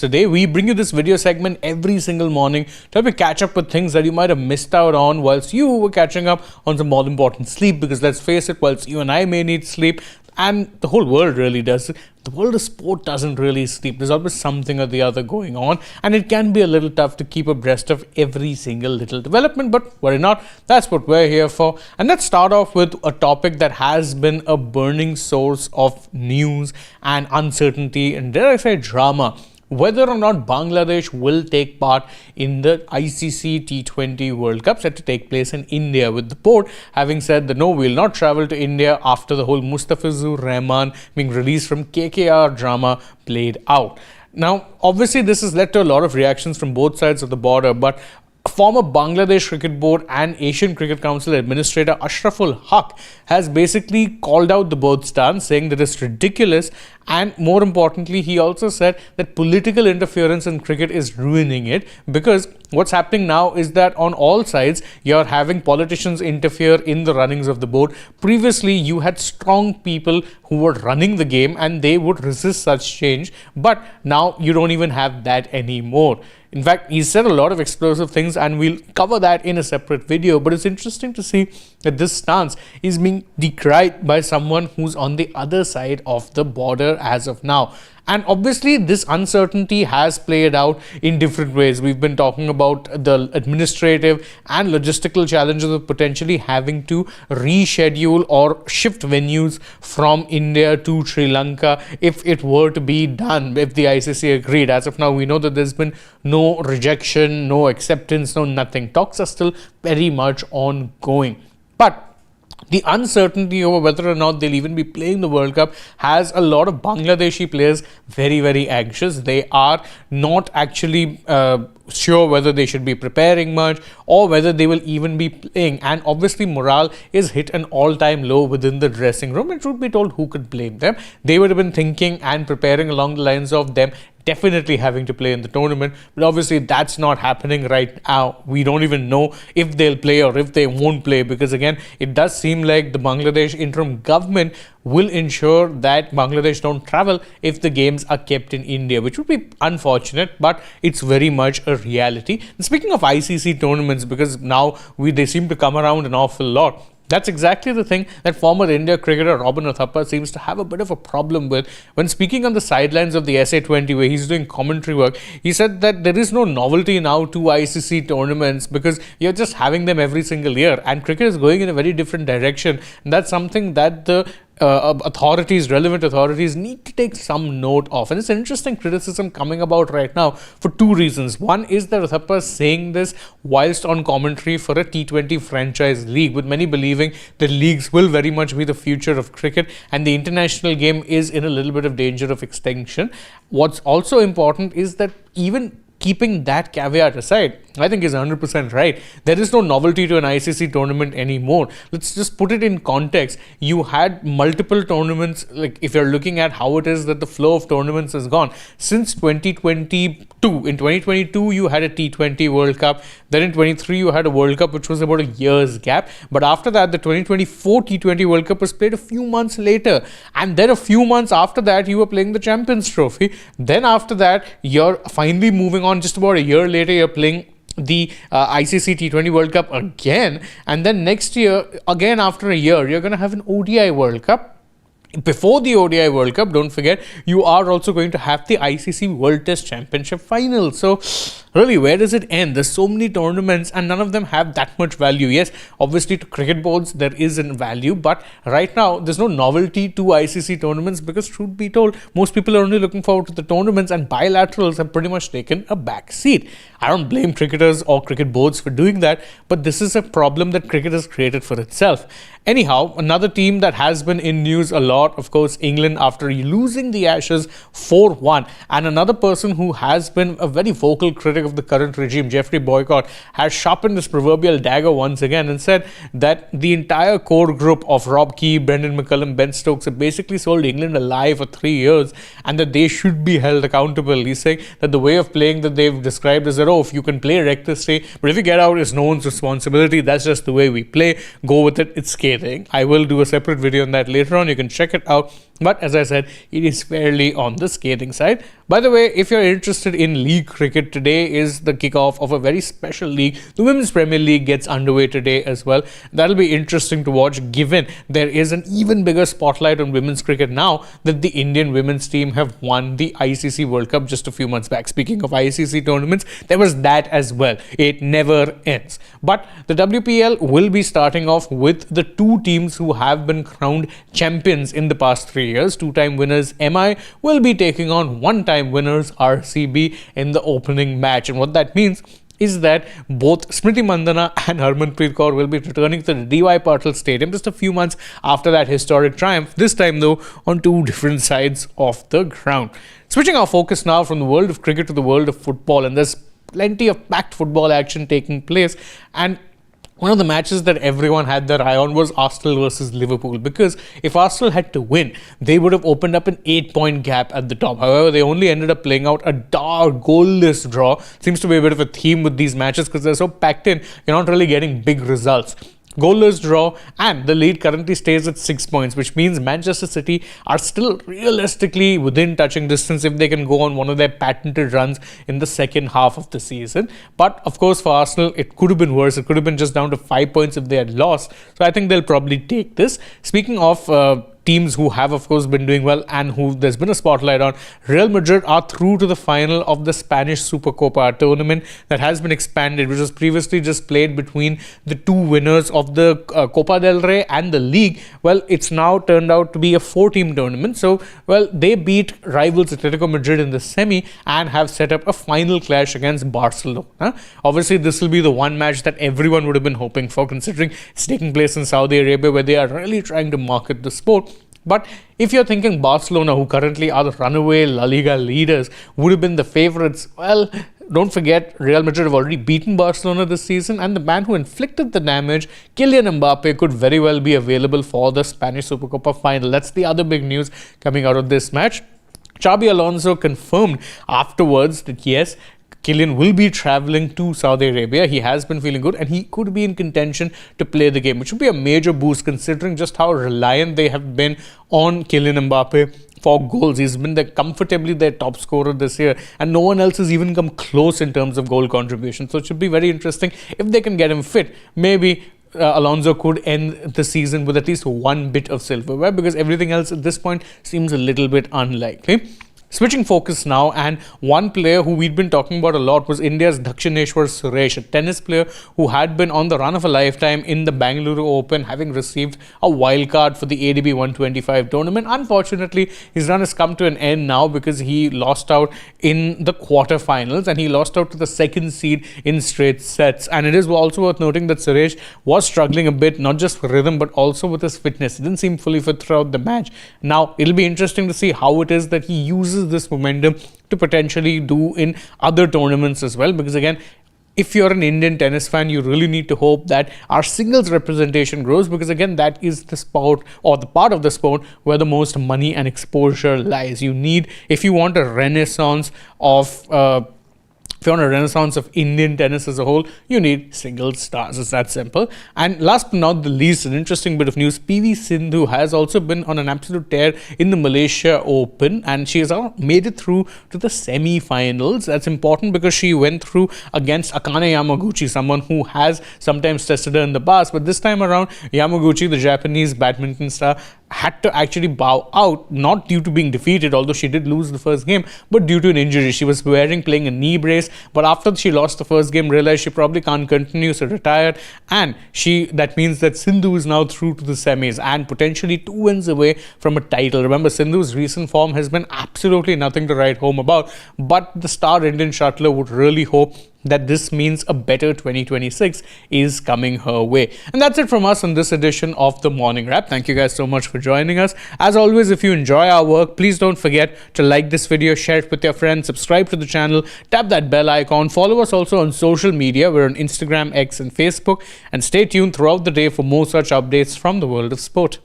Today, we bring you this video segment every single morning to help you catch up with things that you might have missed out on whilst you were catching up on some more important sleep. Because let's face it, whilst you and I may need sleep, and the whole world really does, the world of sport doesn't really sleep. There's always something or the other going on, and it can be a little tough to keep abreast of every single little development, but worry not, that's what we're here for. And let's start off with a topic that has been a burning source of news and uncertainty and, dare I say, drama. Whether or not Bangladesh will take part in the ICC T20 World Cup set to take place in India, with the board having said that no, we will not travel to India after the whole Mustafizur Rahman being released from KKR drama played out. Now, obviously, this has led to a lot of reactions from both sides of the border, but former Bangladesh Cricket Board and Asian Cricket Council Administrator Ashraful Haq has basically called out the board stance, saying that it's ridiculous, and more importantly, he also said that political interference in cricket is ruining it, because what's happening now is that on all sides, you're having politicians interfere in the runnings of the board. Previously, you had strong people who were running the game and they would resist such change, but now you don't even have that anymore. In fact, he said a lot of explosive things, and we'll cover that in a separate video. But it's interesting to see that this stance is being decried by someone who's on the other side of the border as of now. And obviously, this uncertainty has played out in different ways. We've been talking about the administrative and logistical challenges of potentially having to reschedule or shift venues from India to Sri Lanka if it were to be done, if the ICC agreed. As of now, we know that there's been no rejection, no acceptance, no nothing. Talks are still very much ongoing. But the uncertainty over whether or not they'll even be playing the World Cup has a lot of Bangladeshi players very, very anxious. They are not actually sure whether they should be preparing much or whether they will even be playing. And obviously, morale is hit an all-time low within the dressing room. And truth be told, who could blame them? They would have been thinking and preparing along the lines of them definitely having to play in the tournament, but obviously that's not happening right now. We don't even know if they'll play or if they won't play, because again, it does seem like the Bangladesh interim government will ensure that Bangladesh don't travel if the games are kept in India, which would be unfortunate, but it's very much a reality. And speaking of ICC tournaments, because now they seem to come around an awful lot, that's exactly the thing that former India cricketer Robin Uthappa seems to have a bit of a problem with. When speaking on the sidelines of the SA20, where he's doing commentary work, he said that there is no novelty now to ICC tournaments because you're just having them every single year, and cricket is going in a very different direction. And that's something that the relevant authorities need to take some note of. And it's an interesting criticism coming about right now for two reasons. One is that Uthappa is saying this whilst on commentary for a T20 franchise league, with many believing that leagues will very much be the future of cricket and the international game is in a little bit of danger of extinction. What's also important is that even keeping that caveat aside, I think is 100% right. There is no novelty to an ICC tournament anymore. Let's just put it in context. You had multiple tournaments, like if you're looking at how it is that the flow of tournaments has gone since 2022. In 2022, you had a T20 World Cup. Then in 23, you had a World Cup, which was about a year's gap. But after that, the 2024 T20 World Cup was played a few months later. And then a few months after that, you were playing the Champions Trophy. Then after that, you're finally moving on. Just about a year later, you're playing the ICC T20 World Cup again, and then next year, again after a year, you're going to have an ODI World Cup. Before the ODI World Cup, don't forget, you are also going to have the ICC World Test Championship final. So really, where does it end? There's so many tournaments and none of them have that much value. Yes, obviously to cricket boards there is a value, but right now there's no novelty to ICC tournaments because, truth be told, most people are only looking forward to the tournaments, and bilaterals have pretty much taken a back seat. I don't blame cricketers or cricket boards for doing that, but this is a problem that cricket has created for itself. Anyhow, another team that has been in news a lot, of course, England, after losing the Ashes 4-1. And another person who has been a very vocal critic of the current regime, Jeffrey Boycott, has sharpened his proverbial dagger once again and said that the entire core group of Rob Key, Brendan McCullum, Ben Stokes have basically sold England a lie for 3 years and that they should be held accountable. He's saying that the way of playing that they've described is that, oh, if you can play recklessly, but if you get out, it's no one's responsibility. That's just the way we play. Go with it. It's scathing. I will do a separate video on that later on. You can check it out. But as I said, it is fairly on the scathing side. By the way, if you're interested in league cricket, today is the kickoff of a very special league. The Women's Premier League gets underway today as well. That'll be interesting to watch, given there is an even bigger spotlight on women's cricket now that the Indian women's team have won the ICC World Cup just a few months back. Speaking of ICC tournaments, there was that as well. It never ends. But the WPL will be starting off with the two teams who have been crowned champions in the past 3 years. Two-time winners MI will be taking on one-time winners RCB in the opening match. And what that means is that both Smriti Mandhana and Harmanpreet Kaur will be returning to the DY Patil Stadium just a few months after that historic triumph, this time though on two different sides of the ground. Switching our focus now from the world of cricket to the world of football, and there's plenty of packed football action taking place, and one of the matches that everyone had their eye on was Arsenal versus Liverpool, because if Arsenal had to win, they would have opened up an 8-point gap at the top. However, they only ended up playing out a dark, goalless draw. Seems to be a bit of a theme with these matches because they're so packed in, you're not really getting big results. Goalless draw, and the lead currently stays at 6 points, which means Manchester City are still realistically within touching distance if they can go on one of their patented runs in the second half of the season. But of course, for Arsenal, it could have been worse. It could have been just down to 5 points if they had lost. So I think they'll probably take this. Speaking of teams who have of course been doing well and who there's been a spotlight on, Real Madrid are through to the final of the Spanish Super Copa, a tournament that has been expanded, which was previously just played between the two winners of the Copa del Rey and the league. Well, it's now turned out to be a 4-team tournament. So, well, they beat rivals Atletico Madrid in the semi and have set up a final clash against Barcelona. Obviously, this will be the one match that everyone would have been hoping for, considering it's taking place in Saudi Arabia, where they are really trying to market the sport. But if you're thinking Barcelona, who currently are the runaway La Liga leaders, would have been the favourites, well, don't forget, Real Madrid have already beaten Barcelona this season, and the man who inflicted the damage, Kylian Mbappe, could very well be available for the Spanish Supercopa final. That's the other big news coming out of this match. Xabi Alonso confirmed afterwards that yes, Kylian will be travelling to Saudi Arabia. He has been feeling good and he could be in contention to play the game, which would be a major boost considering just how reliant they have been on Kylian Mbappe for goals. He's been comfortably their top scorer this year, and no one else has even come close in terms of goal contribution. So it should be very interesting if they can get him fit. Maybe Alonso could end the season with at least one bit of silverware, because everything else at this point seems a little bit unlikely. Switching focus now, and one player who we'd been talking about a lot was India's Dakshineshwar Suresh, a tennis player who had been on the run of a lifetime in the Bangalore Open, having received a wild card for the ADB 125 tournament. Unfortunately, his run has come to an end now because he lost out in the quarterfinals, and he lost out to the second seed in straight sets. And it is also worth noting that Suresh was struggling a bit, not just with rhythm, but also with his fitness. He didn't seem fully fit throughout the match. Now, it'll be interesting to see how it is that he uses this momentum to potentially do in other tournaments as well, because again, if you're an Indian tennis fan, you really need to hope that our singles representation grows, because again, that is the sport, or the part of the sport, where the most money and exposure lies. You need, if you want a renaissance of Indian tennis as a whole, you need single stars. It's that simple. And last but not the least, an interesting bit of news, PV Sindhu has also been on an absolute tear in the Malaysia Open, and she has made it through to the semi-finals. That's important because she went through against Akane Yamaguchi, someone who has sometimes tested her in the past, but this time around, Yamaguchi, the Japanese badminton star, had to actually bow out, not due to being defeated, although she did lose the first game, but due to an injury. She was playing a knee brace, but after she lost the first game, realized she probably can't continue, so retired, and that means that Sindhu is now through to the semis and potentially 2 wins away from a title. Remember, Sindhu's recent form has been absolutely nothing to write home about, but the star Indian shuttler would really hope that this means a better 2026 is coming her way. And that's it from us on this edition of the Morning Wrap. Thank you guys so much for joining us. As always, if you enjoy our work, please don't forget to like this video, share it with your friends, subscribe to the channel, tap that bell icon, follow us also on social media. We're on Instagram, X and Facebook, and stay tuned throughout the day for more such updates from the world of sport.